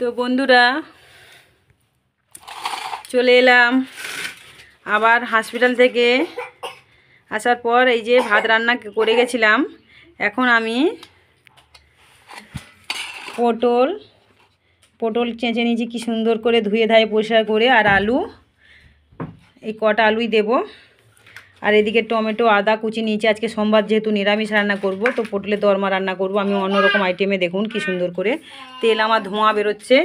তো বন্ধুরা চলে এলাম আবার হসপিটাল থেকে আসার পর। এই যে ভাত রান্না করে গেছিলাম। এখন আমি পটল চেঁচে নিয়েছি, কি সুন্দর করে ধুয়ে ধায়ে পরিষ্কার করে। আর আলু, এই কটা আলুই দেব। আর এদিকে টমেটো আদা কুচি নিয়েছি। আজকে সোমবার যেহেতু নিরামিষ রান্না করব, তো পটলের দরমা রান্না করব আমি অন্যরকম আইটেমে। দেখুন কি সুন্দর করে তেল আমার ধোঁয়া বেরোচ্ছে।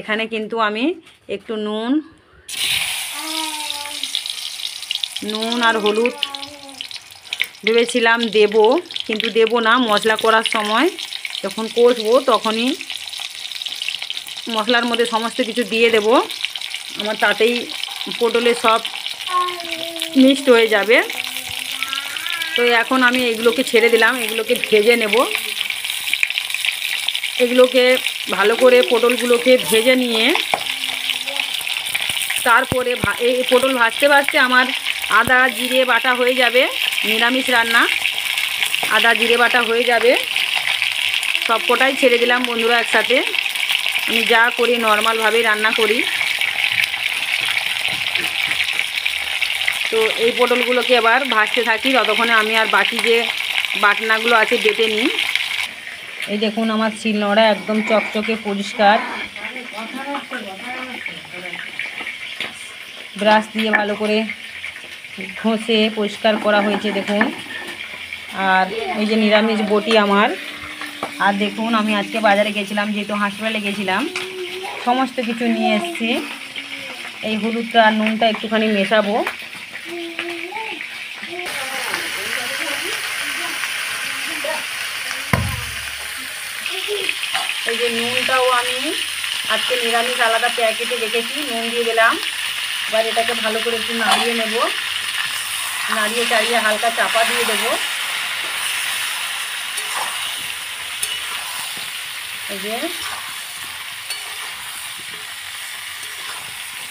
এখানে কিন্তু আমি একটু নুন আর হলুদ ভেবেছিলাম দেব, কিন্তু দেব না। মশলা করার সময় যখন কষবো তখনই মশলার মধ্যে সমস্ত কিছু দিয়ে দেব। আমার তাতেই পটলে সব মিক্সড হয়ে যাবে। তো এখন আমি এগুলোকে ছেড়ে দিলাম, এগুলোকে ভেজে নেব। এগুলোকে ভালো করে পটলগুলোকে ভেজে নিয়ে তারপরে এই পটল ভাজতে ভাজতে আমার আদা জিরে বাটা হয়ে যাবে। নিরামিষ রান্না, আদা জিরে বাটা হয়ে যাবে। সব কটাই ছেড়ে দিলাম বন্ধুরা একসাথে। আমি যা করি নর্মালভাবেই রান্না করি। তো এই পটলগুলোকে এবার ভাজতে থাকি, ততক্ষণে আমি আর বাকি যে বাটনাগুলো আছে বেটে নিই। এই দেখুন আমার শিলনোড়া একদম চকচকে পরিষ্কার। ব্রাশ দিয়ে ভালো করে ঘষে পরিষ্কার করা হয়েছে দেখুন। আর এই যে নিরামিষ বটি আমার। আর দেখুন আমি আজকে বাজারে গেছিলাম, যেহেতু হাসপাতালে গেছিলাম, সমস্ত কিছু নিয়ে এসেছি। এই হলুদটা আর নুনটা একটুখানি মেশাবো। এই যে নুনটাও আমি আজকে নিরামিষ আলাদা প্যাকেটে রেখেছি, নুন দিয়ে দিলাম। এবার এটাকে ভালো করে একটু নাড়িয়ে নেব। নাড়িয়ে চাড়িয়ে হালকা চাপা দিয়ে দেবো। এই যে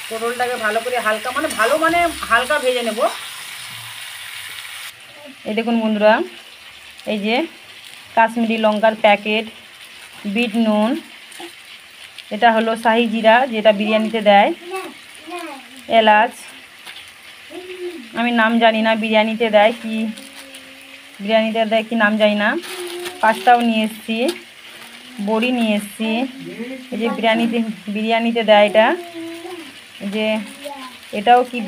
পটলটাকে ভালো করে হালকা মানে হালকা ভেজে নেব। এই দেখুন বন্ধুরা, এই যে কাশ্মীরি লঙ্কার প্যাকেট, বিট নুন, এটা হলো শাহি জিরা যেটা বিরিয়ানিতে দেয়, এলাচ, আমি নাম জানি না বিরিয়ানিতে দেয় কি নাম জানি না। পাস্তাও নিয়ে এসেছি, বড়ি নিয়ে এসেছি। এই যে বিরিয়ানিতে দেয় এটা, যে এটাও কি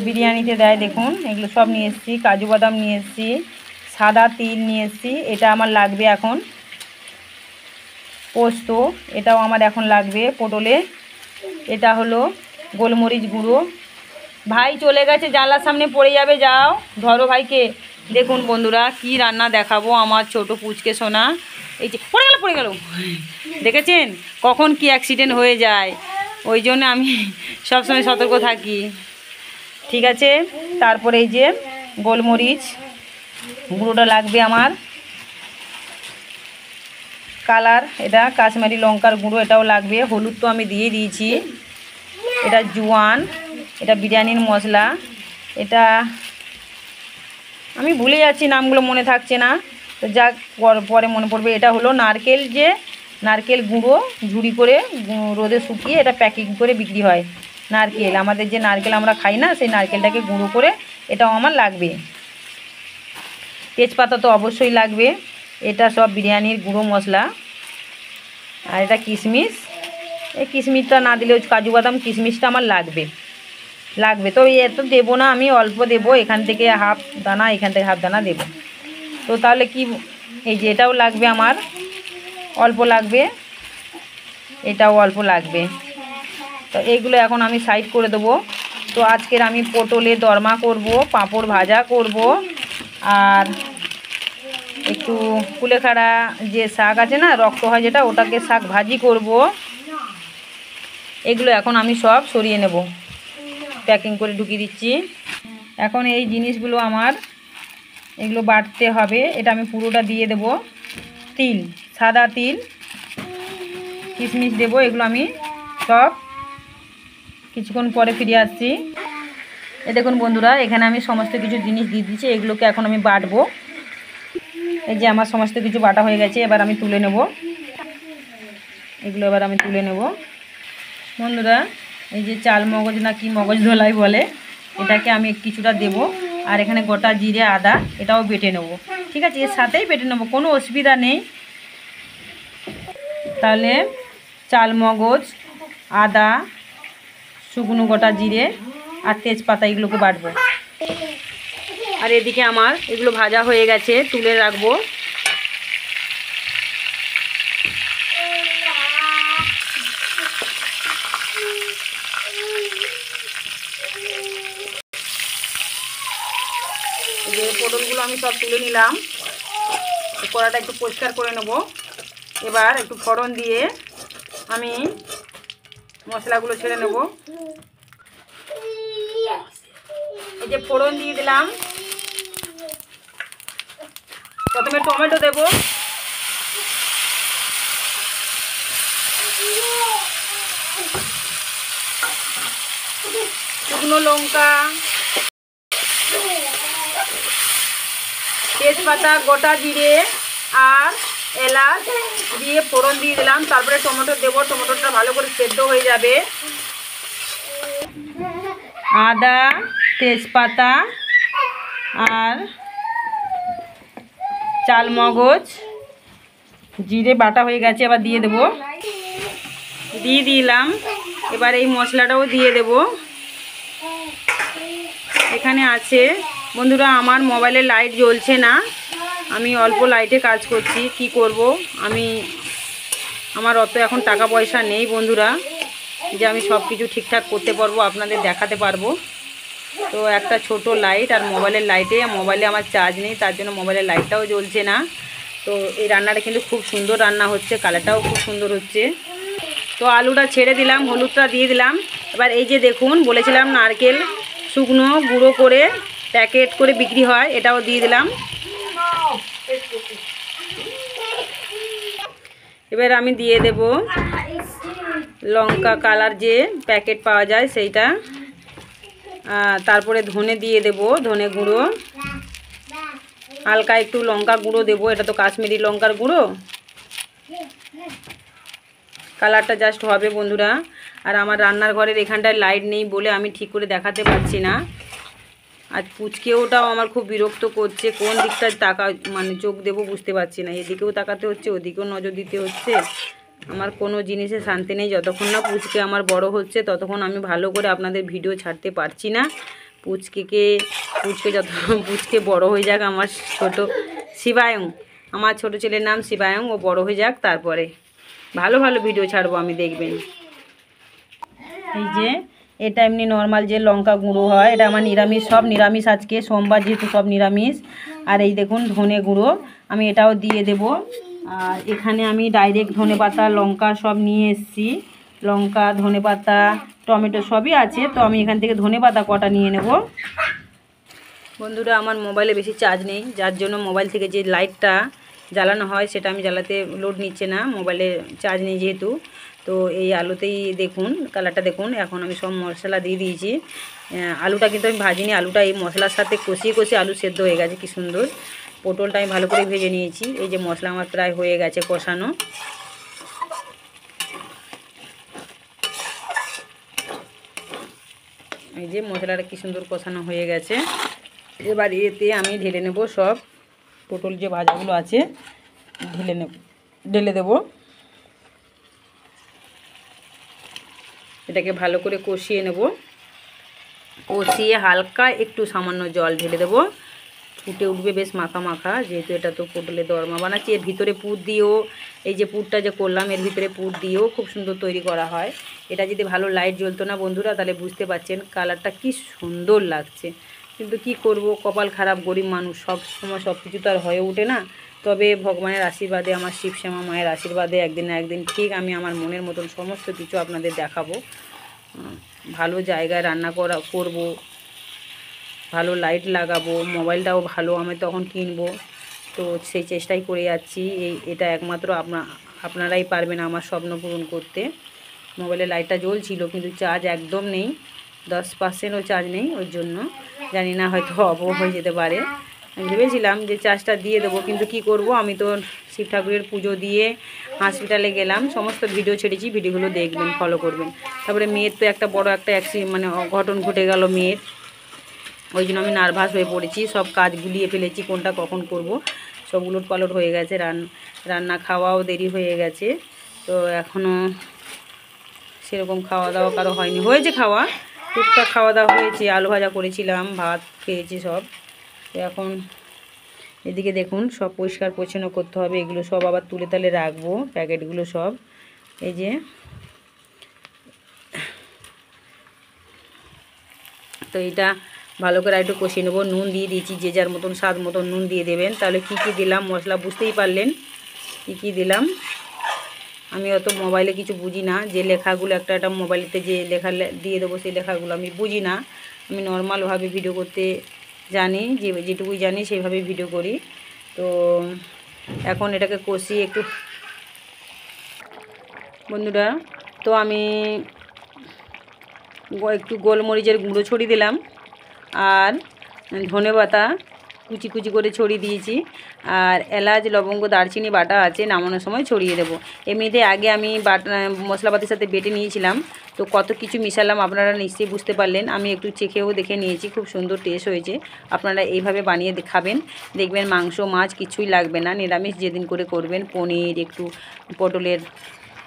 বিরিয়ানিতে দেয় দেখুন। এগুলো সব নিয়ে এসেছি। কাজু বাদাম নিয়ে এসেছি, সাদা তিল নিয়ে এসেছি, এটা আমার লাগবে এখন। পোস্ত, এটাও আমার এখন লাগবে পটলে। এটা হলো গোলমরিচ গুঁড়ো। ভাই চলে গেছে, জানলার সামনে পড়ে যাবে, যাও ধরো ভাইকে। দেখুন বন্ধুরা কি রান্না দেখাবো আমার ছোট পুচকে সোনা। এই যে পড়ে গেল দেখেছেন কখন কি অ্যাক্সিডেন্ট হয়ে যায়, ওই জন্য আমি সবসময় সতর্ক থাকি, ঠিক আছে। তারপরে এই যে গোলমরিচ গুঁড়োটা লাগবে আমার, কালার, এটা কাশ্মীরি লঙ্কার গুঁড়ো, এটাও লাগবে। হলুদ তো আমি দিয়ে দিয়েছি। এটা জোয়ান, এটা বিরিয়ানির মশলা, এটা আমি ভুলে যাচ্ছি, নামগুলো মনে থাকছে না, তো যাক পরে মনে পড়বে। এটা হলো নারকেল গুঁড়ো, ঝুড়ি করে রোদে শুকিয়ে এটা প্যাকিং করে বিক্রি হয়। নারকেল, আমাদের যে নারকেল আমরা খাই না, সেই নারকেলটাকে গুঁড়ো করে, এটাও আমার লাগবে। তেজপাতা তো অবশ্যই লাগবে। এটা সব বিরিয়ানির গুঁড়ো মশলা। আর এটা কিশমিশ, এই কিশমিশটা না দিলেও কাজু বাদাম, কিশমিশটা আমার লাগবে। তো এত দেবো না, আমি অল্প দেবো। এখান থেকে হাফ দানা, এখান থেকে হাফ দানা দেবো। তো তাহলে কি, এই যে এটাও লাগবে আমার, অল্প লাগবে, এটাও অল্প লাগবে। তো এইগুলো এখন আমি সাইড করে দেবো। তো আজকের আমি পটলের দরমা করব, পাঁপড় ভাজা করব, আর একটু কুলেখাড়া যে শাক আছে না, রক্ত হয় যেটা, ওটাকে শাক ভাজি করব। এগুলো এখন আমি সব সরিয়ে নেব, প্যাকিং করে ঢুকিয়ে দিচ্ছি। এখন এই জিনিসগুলো আমার এগুলো বাটতে হবে। এটা আমি পুরোটা দিয়ে দেব। তিল, সাদা তিল, কিশমিশ দেব। এগুলো আমি সব কিছুক্ষণ পরে ফিরে আসছি। এ দেখুন বন্ধুরা, এখানে আমি সমস্ত কিছু জিনিস দিয়ে দিচ্ছি। এগুলোকে এখন আমি বাটবো। এই যে আমার সমস্ত কিছু বাটা হয়ে গেছে, এবার আমি তুলে নেব। এগুলো এবার আমি তুলে নেব। বন্ধুরা এই যে চাল মগজ না কি মগজ ধোলাই বলে, এটাকে আমি কিছুটা দেব। আর এখানে গোটা জিরে আদা এটাও বেটে নেব। ঠিক আছে, এর সাথেই বেটে নেব, কোনো অসুবিধা নেই। তাহলে চাল মগজ, আদা, শুকনো গোটা জিরে আর তেজপাতা এগুলোকে বাটবো। আর এদিকে আমার এগুলো ভাজা হয়ে গেছে, তুলে রাখবো। যে পটলগুলো আমি সব তুলে নিলাম, কড়াটা একটু পরিষ্কার করে নেব। এবার একটু ফোড়ন দিয়ে আমি মশলাগুলো ছেড়ে নেব। এই যে ফোড়ন দিয়ে দিলাম, প্রথমে টমেটো দেব, শুকনো লঙ্কা, তেজপাতা, গোটা জিরে আর এলাচ দিয়ে ফোড়ন দিয়ে দিলাম। তারপরে টমেটো দেবো, টমেটোটা ভালো করে সেদ্ধ হয়ে যাবে। আদা, তেজপাতা আর চাল মগজ জিরে বাটা হয়ে গেছে, এবার দিয়ে দেবো। দিয়ে দিলাম। এবার এই মশলাটাও দিয়ে দেব। এখানে আছে বন্ধুরা, আমার মোবাইলে লাইট জ্বলছে না, আমি অল্প লাইটে কাজ করছি। কি করব, আমার অত এখন টাকা পয়সা নেই বন্ধুরা যে আমি সব কিছু ঠিকঠাক করতে পারবো, আপনাদের দেখাতে পারবো। তো একটা ছোট লাইট আর মোবাইলের লাইটে, মোবাইলে আমার চার্জ নেই, তার জন্য মোবাইলের লাইটটাও জ্বলছে না। তো এই রান্নাটা কিন্তু খুব সুন্দর রান্না হচ্ছে, কালারটাও খুব সুন্দর হচ্ছে। তো আলুটা ছেড়ে দিলাম, হলুদটা দিয়ে দিলাম। এবার এই যে দেখুন, বলেছিলাম নারকেল শুকনো গুঁড়ো করে প্যাকেট করে বিক্রি হয়, এটাও দিয়ে দিলাম। এবার আমি দিয়ে দেব লঙ্কা কালার যে প্যাকেট পাওয়া যায় সেইটা। তারপরে ধনে দিয়ে দেব, ধনে গুঁড়ো, হালকা একটু লঙ্কা গুঁড়ো দেব, এটা তো কাশ্মীরি লঙ্কার গুঁড়ো, কালারটা জাস্ট হবে বন্ধুরা। আর আমার রান্নার ঘরের এখানটায় লাইট নেই বলে আমি ঠিক করে দেখাতে পারছি না। আর পুচকেওটাও আমার খুব বিরক্ত করছে, কোন দিকটা চোখ দেবো বুঝতে পারছি না। এদিকেও তাকাতে হচ্ছে, ওদিকেও নজর দিতে হচ্ছে। আমার কোনো জিনিসে শান্তি নেই, যতক্ষণ না পুচকে আমার বড় হচ্ছে ততক্ষণ আমি ভালো করে আপনাদের ভিডিও ছাড়তে পারছি না। পুচকে বড় হয়ে যাক, আমার ছোট শিবায়ং, আমার ছোট ছেলের নাম শিবায়ং, ও বড় হয়ে যাক, তারপরে ভালো ভালো ভিডিও ছাড়বো আমি, দেখবেন। এই যে এটা এমনি নর্মাল যে লঙ্কা গুঁড়ো হয়, এটা আমার নিরামিষ, সব নিরামিষ আজকে সোমবার যেহেতু সব নিরামিষ। আর এই দেখুন ধনে গুঁড়ো আমি এটাও দিয়ে দেব। আর এখানে আমি ডাইরেক্ট ধনেপাতা লঙ্কা সব নিয়ে এসেছি, লঙ্কা ধনেপাতা টমেটো সবই আছে। তো আমি এখান থেকে ধনেপাতা কটা নিয়ে নেব। বন্ধুরা আমার মোবাইলে বেশি চার্জ নেই, যার জন্য মোবাইল থেকে যে লাইটটা জ্বালানো হয় সেটা আমি জ্বালাতে লোড নিচ্ছে না, মোবাইলে চার্জ নেই যেহেতু। তো এই আলুতেই দেখুন কালারটা দেখুন। এখন আমি সব মশলা দিয়ে দিয়েছি। আলুটা কিন্তু আমি ভাজিনি, আলুটা এই মশলার সাথে কষিয়ে কষিয়ে আলু সেদ্ধ হয়ে গেছে কি সুন্দর। পটলটা আমি ভালো করে ভেজে নিয়েছি। এই যে মশলা আমার প্রায় হয়ে গেছে কষানো। এই যে মশলাটা কি সুন্দর কষানো হয়ে গেছে। এবার এতে আমি ঢেলে নেব সব পটল যে ভাজাগুলো আছে, ঢেলে দেব। এটাকে ভালো করে কষিয়ে নেব, কষিয়ে হালকা একটু সামান্য জল ঢেলে দেব, ফুটে উঠবে বেশ মাখা মাখা। যেহেতু এটা তো পটলের দরমা বানাচ্ছি, এর ভিতরে পুর দিয়েও, এই যে পুরটা যে করলাম এর ভিতরে পুর দিয়েও খুব সুন্দর তৈরি করা হয়। এটা যদি ভালো লাইট জ্বলতো না বন্ধুরা, তাহলে বুঝতে পারছেন কালারটা কি সুন্দর লাগছে। কিন্তু কি করব, কপাল খারাপ, গরিব মানুষ, সব সময় সব কিছু তো আর হয়ে ওঠে না। তবে ভগবানের আশীর্বাদে, আমার শিবশ্যামা মায়ের আশীর্বাদে একদিন না একদিন ঠিক আমি আমার মনের মতন সমস্ত কিছু আপনাদের দেখাবো। ভালো জায়গায় রান্না করব, ভালো লাইট লাগাবো, মোবাইলটাও ভালো আমি তখন কিনবো। তো সেই চেষ্টাই করে যাচ্ছি। এটা একমাত্র আপনারাই পারবেন আমার স্বপ্ন পূরণ করতে। মোবাইলের লাইটটা জ্বলছিল কিন্তু চার্জ একদম নেই, 10%ও চার্জ নেই, ওর জন্য জানি না হয়তো অফ হয়ে যেতে পারে। ভেবেছিলাম যে চার্জটা দিয়ে দেবো, কিন্তু কি করব, আমি তো শিব ঠাকুরের পুজো দিয়ে হসপিটালে গেলাম। সমস্ত ভিডিও ছেড়েছি, ভিডিওগুলো দেখবেন, ফলো করবেন। তারপরে মেয়ের তো একটা বড় একটা মানে অঘটন ঘটে গেল মেয়ের, ওই জন্য আমি নার্ভাস হয়ে পড়েছি। সব কাজ গুলিয়ে ফেলেছি, কোনটা কখন করব সব উলটপালট হয়ে গেছে। রান্না খাওয়াও দেরি হয়ে গেছে, তো এখনও সেরকম খাওয়া দাওয়া কারো হয়নি। হয়েছে খাওয়া, টুকটাক খাওয়া দাওয়া হয়েছে, আলু ভাজা করেছিলাম, ভাত খেয়েছি সব। তো এখন এদিকে দেখুন সব পরিষ্কার পরিচ্ছন্ন করতে হবে, এগুলো সব আবার তুলে তালে রাখবো, প্যাকেটগুলো সব। এই যে তো এটা ভালো করে একটু কষিয়ে নেবো। নুন দিয়ে দিয়েছি, যে যার মতন স্বাদ মতন নুন দিয়ে দেবেন। তাহলে কি কি দিলাম মশলা বুঝতেই পারলেন কি কি দিলাম। আমি অত মোবাইলে কিছু বুঝি না, যে লেখাগুলো একটা একটা মোবাইলেতে যে লেখা দিয়ে দেবো সেই লেখাগুলো আমি বুঝি না। আমি নর্মালভাবে ভিডিও করতে জানি, যেটুকুই জানি সেইভাবে ভিডিও করি। তো এখন এটাকে কষিয়ে বন্ধুরা, তো আমি একটু গোলমরিচের গুঁড়ো ছড়িয়ে দিলাম, আর ধনেপাতা কুচি কুচি করে ছড়িয়ে দিয়েছি, আর এলাচ লবঙ্গ দারচিনি বাটা আছে, নামানোর সময় ছড়িয়ে দেবো। এমনিতে আগে আমি মশলাপাতির সাথে বেটে নিয়েছিলাম, তো কত কিছু মিশালাম আপনারা নিশ্চয়ই বুঝতে পারলেন। আমি একটু চেখেও দেখে নিয়েছি, খুব সুন্দর টেস্ট হয়েছে। আপনারা এইভাবে বানিয়ে খাবেন, দেখবেন মাংস মাছ কিছুই লাগবে না। নিরামিষ যেদিন করে করবেন, পনির, একটু পটলের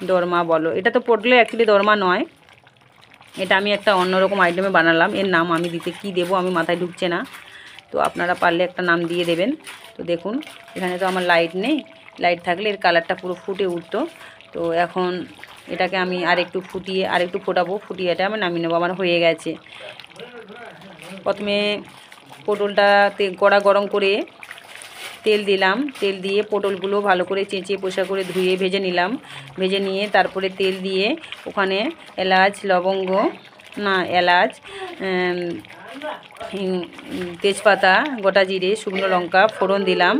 দরমা বলো, এটা তো পটলের অ্যাকচুয়ালি দরমা নয়, এটা আমি একটা অন্যরকম আইটেমে বানালাম। এর নাম আমি কি দেবো আমি মাথায় ঢুকছে না, তো আপনারা পারলে একটা নাম দিয়ে দেবেন। তো দেখুন এখানে তো আমার লাইট নেই, লাইট থাকলে এর কালারটা পুরো ফুটে উঠতো। তো এখন এটাকে আমি আর একটু ফোটাবো, ফুটিয়ে এটা আমি নামিয়ে নেবো। আমার হয়ে গেছে। প্রথমে পটলটা কড়া গরম করে তেল দিলাম, তেল দিয়ে পটলগুলো ভালো করে চেঁচিয়ে পরিষ্কার করে ধুয়ে ভেজে নিলাম। ভেজে নিয়ে তারপরে তেল দিয়ে ওখানে এলাচ তেজপাতা, গোটা জিরে, শুকনো লঙ্কা ফোড়ন দিলাম।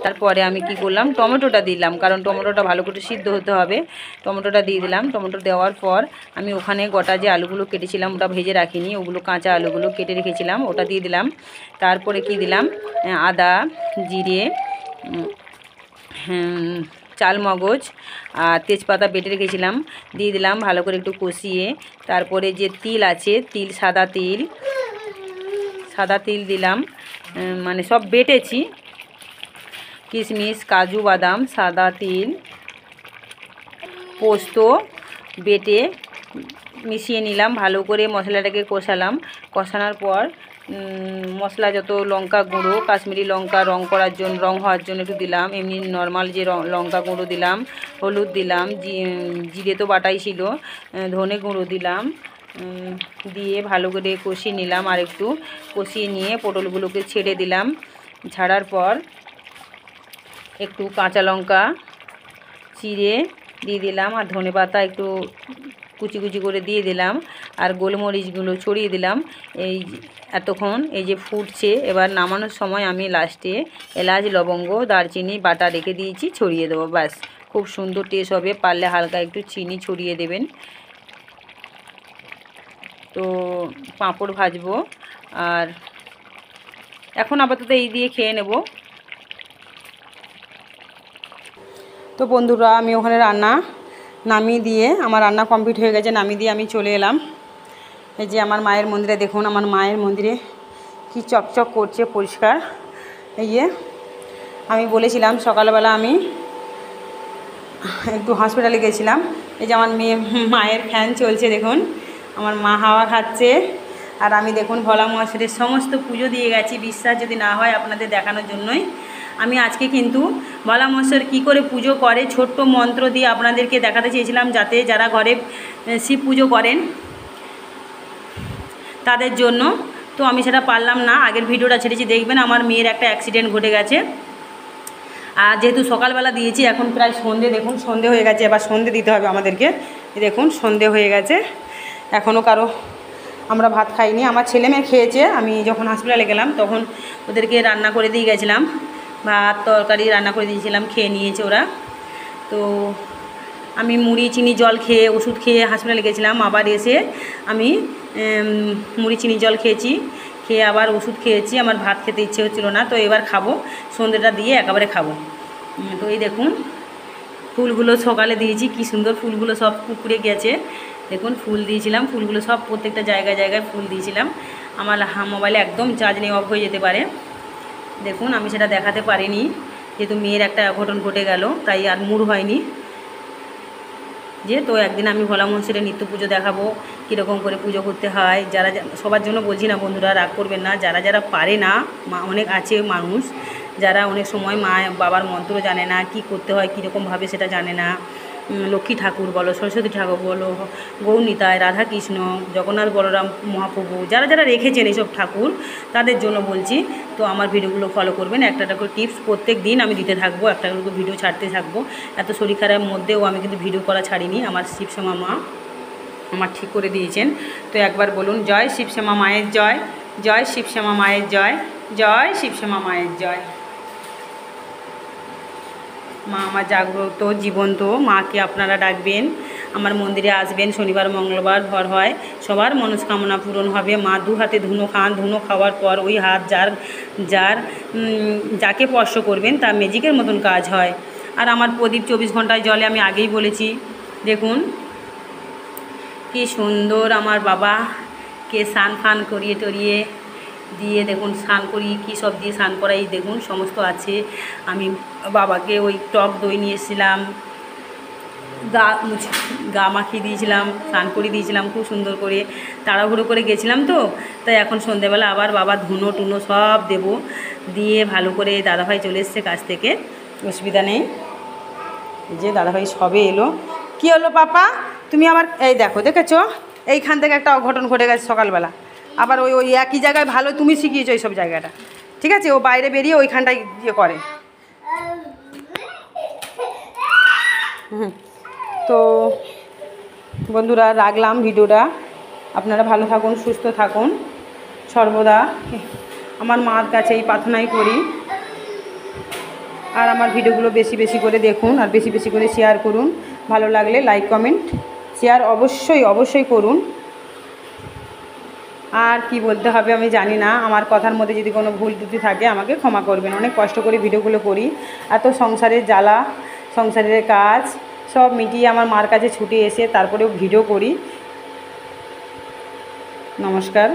তারপরে আমি কি করলাম, টমেটোটা দিলাম, কারণ টমেটোটা ভালো করে সিদ্ধ হতে হবে। টমেটোটা দিয়ে দিলাম। টমেটো দেওয়ার পর আমি ওখানে গোটা যে আলুগুলো কেটেছিলাম, ওটা ভেজে রাখিনি, ওগুলো কাঁচা আলুগুলো কেটে রেখেছিলাম, ওটা দিয়ে দিলাম। তারপরে কি দিলাম, আদা, জিরে, চালমগজ আর তেজপাতা বেটে রেখেছিলাম, দিয়ে দিলাম। ভালো করে একটু কষিয়ে তারপরে যে তিল আছে, সাদা তিল দিলাম, মানে সব বেটেছি, কিশমিশ, কাজু বাদাম, সাদা তিল, পোস্ত বেটে মিশিয়ে নিলাম। ভালো করে মশলাটাকে কষানোর পর মশলা যত লঙ্কা গুঁড়ো, কাশ্মীরি লঙ্কা রং হওয়ার জন্য একটু দিলাম, এমনি নর্মাল যে লঙ্কা গুঁড়ো দিলাম, হলুদ দিলাম, জিরে তো বাটাই ছিল, ধনে গুঁড়ো দিলাম, দিয়ে ভালো করে কষিয়ে নিলাম। আর একটু কষিয়ে নিয়ে পটলগুলোকে ছেড়ে দিলাম। ছাড়ার পর একটু কাঁচা লঙ্কা চিড়ে দিয়ে দিলাম, আর ধনেপাতা একটু কুচি কুচি করে দিয়ে দিলাম, আর গোলমরিচগুলো ছড়িয়ে দিলাম। এতক্ষণ এই যে ফুটছে, এবার নামানোর সময় আমি লাস্টে এলাচ লবঙ্গ দারচিনি বাটা রেখে দিয়েছি, ছড়িয়ে দেবো। ব্যাস, খুব সুন্দর টেস্ট হবে। পারলে হালকা একটু চিনি ছড়িয়ে দেবেন। তো পাঁপড় ভাজবো, আর এখন আপাতত এই দিয়ে খেয়ে নেব। তো বন্ধুরা, আমি ওখানে রান্না নামিয়ে দিয়ে, আমার রান্না কমপ্লিট হয়ে গেছে, নামিয়ে দিয়ে আমি চলে এলাম। এই যে আমার মায়ের মন্দিরে দেখুন, আমার মায়ের মন্দিরে কি চকচক করছে পরিষ্কার। এই যে আমি বলেছিলাম সকালবেলা আমি একটু হসপিটালে গেছিলাম। এই যে আমার মায়ের ফ্যান চলছে, দেখুন আমার মা হাওয়া খাচ্ছে, আর আমি দেখুন ভোলা মহেশ্বরের সমস্ত পুজো দিয়ে গেছি। বিশ্বাস যদি না হয় আপনাদের দেখানোর জন্যই আমি আজকে কিন্তু ভোলা মহেশ্বর কী করে পুজো করে ছোট্ট মন্ত্র দিয়ে আপনাদেরকে দেখাতে চেয়েছিলাম, যাতে যারা ঘরে শিব পুজো করেন তাদের জন্য। তো আমি সেটা পারলাম না, আগের ভিডিওটা ছেড়েছি, দেখবেন। আমার মেয়ের একটা অ্যাক্সিডেন্ট ঘটে গেছে, আর যেহেতু সকালবেলা দিয়েছি, এখন প্রায় সন্ধে, দেখুন সন্ধে হয়ে গেছে, এবার সন্ধে দিতে হবে আমাদেরকে। দেখুন সন্ধে হয়ে গেছে, এখনও আমরা ভাত খাইনি। আমার ছেলে মেয়ে খেয়েছে, আমি যখন হসপিটালে গেলাম তখন ওদেরকে রান্না করে দিয়ে গেছিলাম, ভাত তরকারি রান্না করে দিয়েছিলাম, খেয়ে নিয়েছে ওরা। তো আমি মুড়ি চিনি জল খেয়ে ওষুধ খেয়ে হসপিটালে গেছিলাম, আবার এসে আমি মুড়ি চিনি জল খেয়েছি। খেয়ে আবার ওষুধ খেয়েছি, আমার ভাত খেতে ইচ্ছে হচ্ছিলো না, তো এবার খাবো, সন্ধ্যেটা দিয়ে একেবারে খাবো। তো এই দেখুন ফুলগুলো সকালে দিয়েছি, কি সুন্দর ফুলগুলো সব পুকুরে গেছে। দেখুন ফুল দিয়েছিলাম, ফুলগুলো সব প্রত্যেকটা জায়গায় জায়গায় ফুল দিয়েছিলাম। আমার মোবাইলে একদম চার্জ নেই, অফ হয়ে যেতে পারে। দেখুন আমি সেটা দেখাতে পারিনি, যেহেতু মেয়ের একটা অঘটন ঘটে গেল, তাই আর মুড হয়নি। তো একদিন আমি ভোলা মন্দিরে নিত্য পুজো দেখাবো, কীরকম করে পুজো করতে হয়। যারা সবার জন্য বলছি না বন্ধুরা, রাগ করবেন না, যারা যারা পারে না, অনেক আছে মানুষ যারা অনেক সময় মা বাবার মন্ত্র জানে না, কি করতে হয় কীরকমভাবে সেটা জানে না। লক্ষ্মী ঠাকুর বলো, সরস্বতী ঠাকুর বলো, গৌরনিতায়, রাধাকৃষ্ণ, জগন্নাথ বলরাম মহাপ্রভু, যারা যারা রেখেছেন এইসব ঠাকুর, তাদের জন্য বলছি। তো আমার ভিডিওগুলো ফলো করবেন, একটা একটা করে টিপস প্রত্যেক দিন আমি দিতে থাকবো, একটা করে ভিডিও ছাড়তে থাকবো। এত শরীর খারাপের মধ্যেও আমি কিন্তু ভিডিও করা ছাড়িনি, আমার শিবশ্যামা মা আমার ঠিক করে দিয়েছেন। তো একবার বলুন, জয় শিবশ্যামা মায়ের জয়, জয় শিবশ্যামা মায়ের জয়, জয় শিবশ্যামা মায়ের জয়। মা আমার জাগ্রত জীবন্ত, মাকে আপনারা ডাকবেন, আমার মন্দিরে আসবেন, শনিবার মঙ্গলবার ভর হয়, সবার মনস্কামনা পূরণ হবে। মা দু হাতে ধুনো খান, ধুনো খাওয়ার পর ওই হাত যাকে স্পর্শ করবেন তার ম্যাজিকের মতন কাজ হয়। আর আমার প্রদীপ 24 ঘন্টায় জলে, আমি আগেই বলেছি। দেখুন কি সুন্দর আমার বাবাকে স্নান ফান করিয়ে টরিয়ে দিয়ে, দেখুন স্নান করিয়ে কী সব দিয়ে স্নান করাই, দেখুন সমস্ত আছে। আমি বাবাকে ওই টক দই নিয়ে এসেছিলাম, গা মাখিয়ে দিয়েছিলাম, স্নান করিয়ে দিয়েছিলাম খুব সুন্দর করে, তাড়াহুড়ো করে গেছিলাম তো। তাই এখন সন্ধেবেলা আবার বাবা ধুনো টুনো সব দেব, দিয়ে ভালো করে, দাদাভাই চলে এসছে কাছ থেকে, অসুবিধা নেই। এই যে দাদাভাই সবে এলো। কি হলো পাপা, তুমি আবার এই দেখেছো এইখান থেকে একটা অঘটন ঘটে গেছে সকালবেলা। আবার ওই ওই একই জায়গায় ভালো তুমি শিখিয়েছো এইসব জায়গাটা, ঠিক আছে? ও বাইরে বেরিয়ে ওইখানটায় ইয়ে করে। তো বন্ধুরা রাখলাম ভিডিওটা, আপনারা ভালো থাকুন, সুস্থ থাকুন, সর্বদা আমার মার কাছে এই প্রার্থনাই করি। আর আমার ভিডিওগুলো বেশি বেশি করে দেখুন, আর বেশি বেশি করে শেয়ার করুন। ভালো লাগলে লাইক কমেন্ট শেয়ার অবশ্যই অবশ্যই করুন। আর কি বলতে হবে আমি জানি না, আমার কথার মধ্যে যদি কোনো ভুল ত্রুটি থাকে আমাকে ক্ষমা করবেন। অনেক কষ্ট করে ভিডিওগুলো করি, এত সংসারের জ্বালা, সংসারের কাজ সব মিটিয়ে আমার মার কাছে ছুটে এসে তারপরেও ভিডিও করি। নমস্কার।